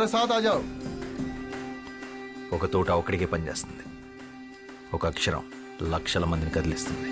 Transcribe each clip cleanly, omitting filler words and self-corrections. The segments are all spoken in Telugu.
मेरे साथ आ जाओ। ఒక తోట ఒక్కడికే పనిచేస్తుంది. ఒక అక్షరం లక్షల మందిని కదిలిస్తుంది.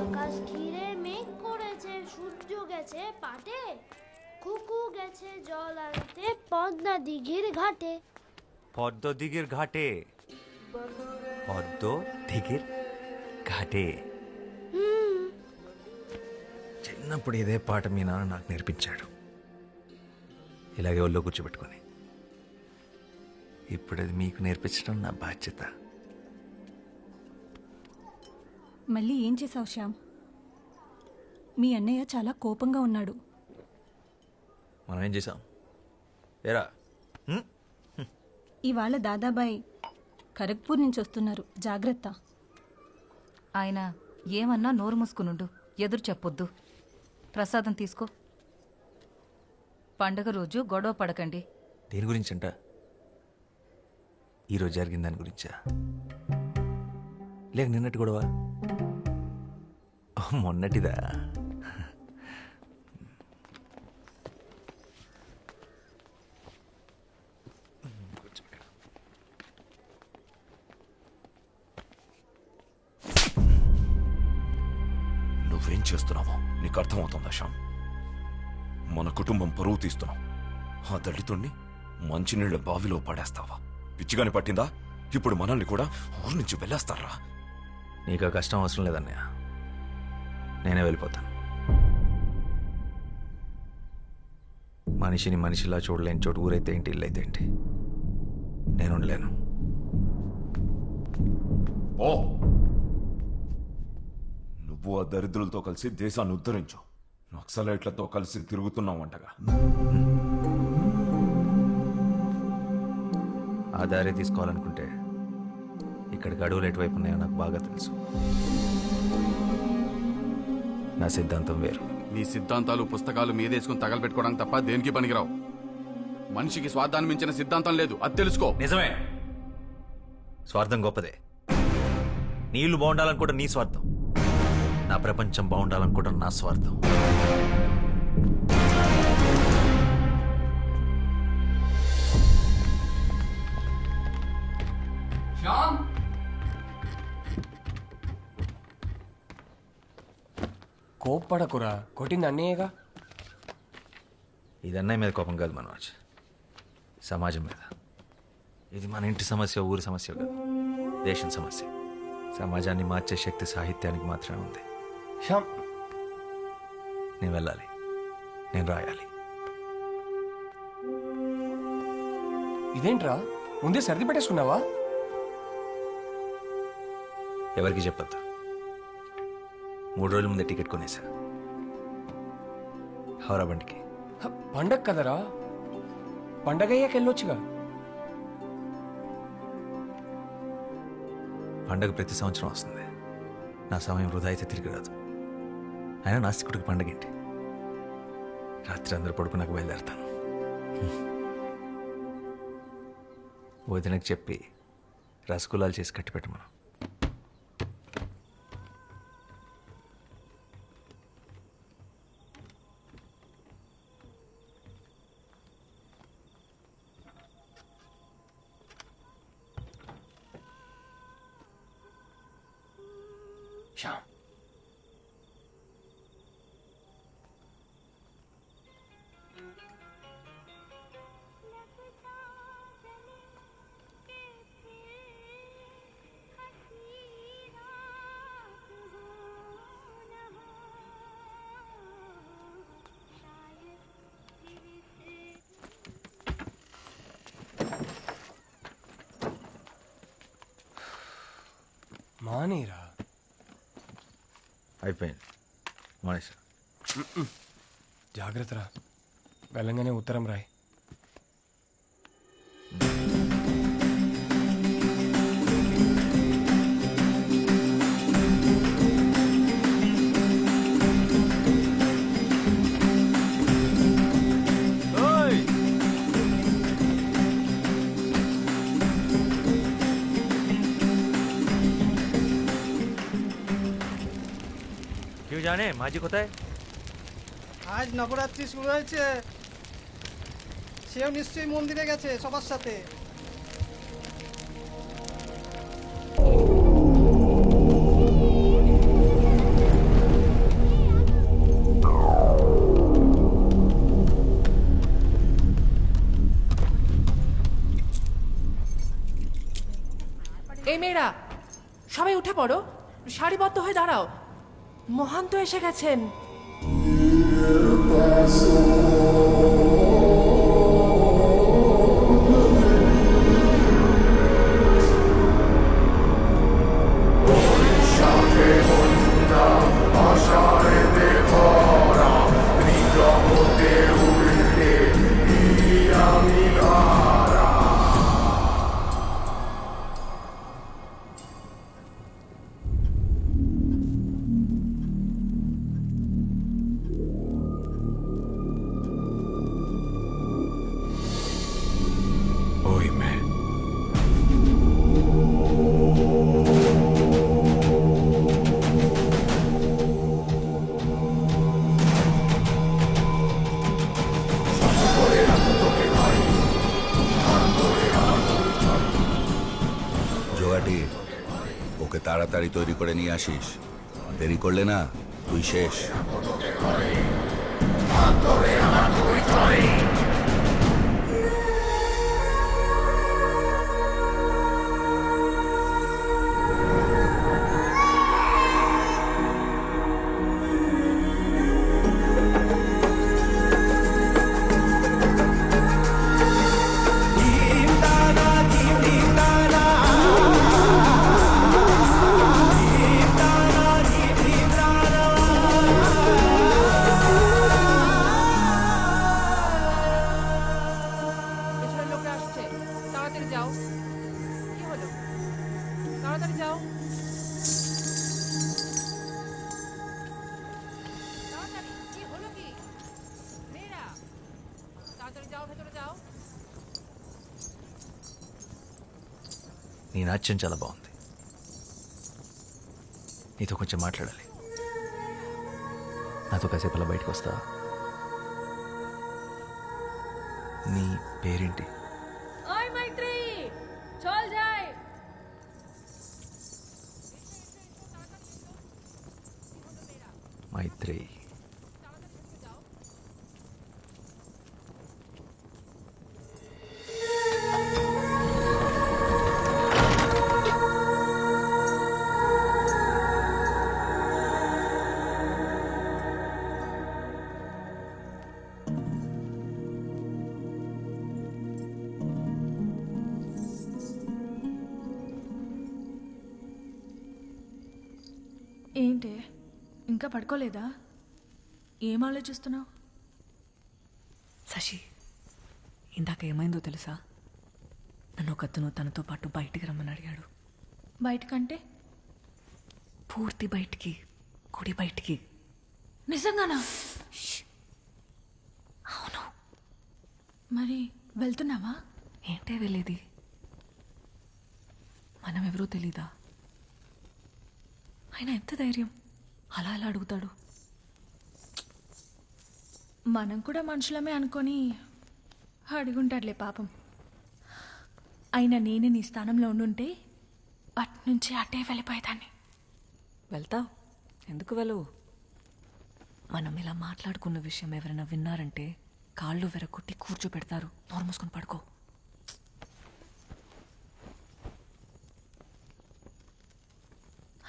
আকাশ ঘিরে মেঘ করেছে, সূর্য গেছে পাটে, কুকু গেছে জল আনতে পদ্মা দিঘির ঘাটে। পদ্ম দিঘির ঘাটে, পদ্ম দিঘির ఘాటే. చిన్నప్పుడు ఇదే పాట మీ నాన్న నాకు నేర్పించాడు, ఇలాగే ఒళ్ళో కూర్చోబెట్టుకొని. ఇప్పుడు అది మీకు నేర్పించడం నా బాధ్యత. మళ్ళీ ఏం చేసావు శ్యామ్? మీ అన్నయ్య చాలా కోపంగా ఉన్నాడు. మనం ఏం చేసాం? ఏరా, ఇవాళ దాదాబాయ్ ఖరగ్పూర్ నుంచి వస్తున్నారు, జాగ్రత్త. ఆయన ఏమన్నా నోరు మూసుకునుండు, ఎదురు చెప్పొద్దు. ప్రసాదం తీసుకో. పండగ రోజు గొడవ పడకండి. దేని గురించంట? ఈరోజు జరిగిన దాని గురించా, లేక నిన్నటి గొడవ? మొన్నటిదా? నువ్వేం చేస్తున్నావో నీకు అర్థమవుతుందా శ్యామ్? మన కుటుంబం పరువు తీస్తున్నావు. ఆ దళితుణ్ణి మంచినీళ్ళ బావిలో పడేస్తావా? పిచ్చిగాని పట్టిందా? ఇప్పుడు మనల్ని కూడా ఊరి నుంచి వెళ్ళేస్తారా? నీకు ఆ కష్టం అవసరం లేదన్నయ్య, నేనే వెళ్ళిపోతాను. మనిషిని మనిషిలా చూడలేని చోటు ఊరైతే ఏంటి, ఇల్లు అయితే ఏంటి, నేను ఉండలేను. ఓ, నువ్వు ఆ దరిద్రులతో కలిసి దేశాన్ని ఉద్ధరించు. నక్సలైట్లతో కలిసి తిరుగుతున్నావంటగా. ఆ దారి తీసుకోవాలనుకుంటే ఇక్కడికి అడవులు ఎటువైపు ఉన్నాయో నాకు బాగా తెలుసు. నా సిద్ధాంతం వేరు. నీ సిద్ధాంతాలు పుస్తకాలు మీదేసుకుని తగలబెట్టుకోవడానికి తప్ప దేనికి పనికిరావు. మనిషికి స్వార్థాన్ని మించిన సిద్ధాంతం లేదు, అది తెలుసుకో. నిజమే, స్వార్థం గొప్పదే. నీళ్లు బాగుండాలనుకోవడం నీ స్వార్థం, నా ప్రపంచం బాగుండాలనుకోవడం నా స్వార్థం. కోప్పడకురా, కొట్టింది అన్నయ్యగా. ఇది అన్నయ్య మీద కోపం కాదు మనోజ్, సమాజం మీద. ఇది మన ఇంటి సమస్య, ఊరి సమస్య కాదు, దేశం సమస్య. సమాజాన్ని మార్చే శక్తి సాహిత్యానికి మాత్రమే ఉంది. శ్యామ్, నేను వెళ్ళాలి, నేను రాయాలి. ఇదేంట్రా ముందే సర్ది పెట్టేసుకున్నావా? ఎవరికి చెప్పొద్దు. 3 రోజుల ముందే టికెట్ కొనేసా, హౌరా బండికి. పండగ కదరా, పండగ అయ్యాక వెళ్ళొచ్చుగా. పండగ ప్రతి సంవత్సరం వస్తుంది, నా సమయం వృధా అయితే తిరిగి రాదు. అయినా నాస్తికుడికి పండగ ఏంటి? రాత్రి అందరూ పడుకున్నాక బయలుదేరతాను. వదినకు చెప్పి రసగుల్లాలు చేసి కట్టిపెట్టమను. శ్యామ్, మానేరా. అయిపోయింది, మానేసా. జాగ్రత్తరా, వెళ్ళంగానే ఉత్తరం రాయి. भी जाने माँ जी कोথায়? আজ নবরাত্রি শুরু হয়েছে, সেও নিশ্চয়ই মন্দিরে গেছে সবার সাথে। এই মেয়েরা সবাই উঠে পড়ো, সারিবদ্ধ হয়ে দাঁড়াও, মহান তো এসে গেছেন। ఓయ్ మే জোগাটি, ওকে তাড়াতাড়ি তৈরি করে নিয়ে আসিস। দেরি করলে না তুই শেষ। পেছনের লোকরা আসছে, তাড়াতাড়ি যাও। কি হলো? তাড়াতাড়ি যাও, তাড়াতাড়ি। কি হলো কি? মেয়েরা তাড়াতাড়ি যাও, ভেতরে যাও। నీ నాట్యం చాలా బాగుంది. నీతో కొంచెం మాట్లాడాలి. నాతో కాసేపు అలా బయటకు వస్తావా? నీ పేరేంటి? ఓయ్ మైత్రి చల్ జాయ్. మైత్రి. ఏంటి ఇంకా పడుకోలేదా? ఏం ఆలోచిస్తున్నావు? శశి, ఇందాక ఏమైందో తెలుసా? నన్ను ఒకతను తనతో పాటు బయటికి రమ్మని అడిగాడు. బయటకంటే? పూర్తి బయటికి, గుడి బయటికి. నిజంగానా? అవును. మరి వెళ్తున్నావా? ఏంటే వెళ్ళేది? మనం ఎవరో తెలీదా? ఆయన ఎంత ధైర్యం అలా అలా అడుగుతాడు? మనం కూడా మనుషులమే అనుకొని అడుగుంటాడులే పాపం. అయినా నేనే నీ స్థానంలో ఉండుంటే అటు నుంచి అటే వెళ్ళిపోయేదాన్ని. వెళ్తావు? ఎందుకు వెళ్ళవు? మనం ఇలా మాట్లాడుకున్న విషయం ఎవరైనా విన్నారంటే కాళ్ళు వెరకొట్టి కూర్చోబెడతారు. నోరు మూసుకొని పడుకో.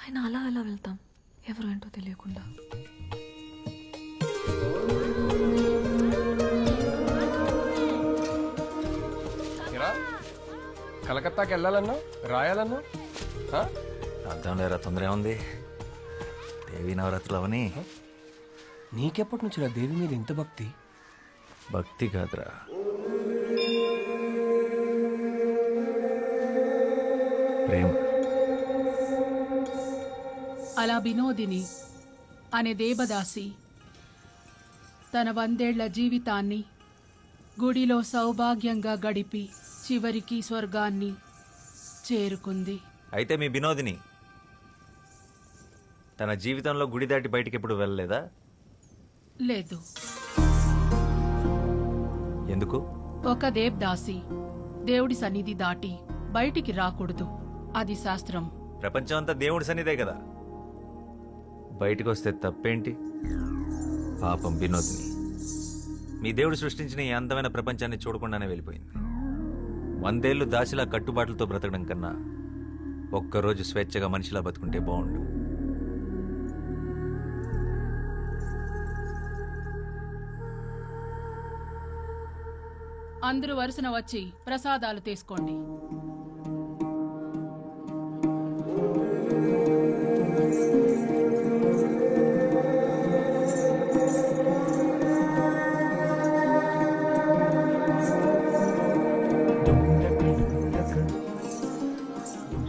ఆయన అలా అలా వెళ్తాం, ఎవరు ఏంటో తెలియకుండా. ఏరా, కలకత్తాకి వెళ్ళాలన్నా రాయాలన్నా అర్థం లేరా, తొందర ఏముంది? దేవీ నవరాత్రులు అవని. నీకెప్పటి నుంచి దేవి మీద ఇంత భక్తి? భక్తి కాదురా, ప్రేమ. అలా వినోదిని అనే దేవదాసి తన 100 ఏళ్ల జీవితాన్ని గుడిలో సౌభాగ్యంగా గడిపి చివరికి స్వర్గాన్ని చేరుకుంది. అయితే మీ వినోదిని తన జీవితంలో గుడి దాటి బయటికి ఎప్పుడు వెళ్ళలేదా? లేదు. ఎందుకు? ఒక దేవదాసి దేవుడి సన్నిధి దాటి బయటికి రాకూడదు. అది శాస్త్రం. ప్రపంచం అంతా దేవుడి సన్నిధే కదా, బయటకు వస్తే తప్పేంటి? పాపం వినోద్ని మీ దేవుడు సృష్టించిన ఈ అందమైన ప్రపంచాన్ని చూడకుండానే వెళ్ళిపోయింది. 100 ఏళ్ళు దాసిలా కట్టుబాట్లతో బ్రతకడం కన్నా ఒక్కరోజు స్వేచ్ఛగా మనిషిలా బతుకుంటే బాగుండు. అందరూ వరుసన వచ్చి ప్రసాదాలు తీసుకోండి.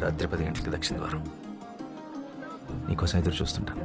రాత్రి 10 గంటలకి దక్షిణ ద్వారం. నీకోసం ఎదురు చూస్తుంటాను.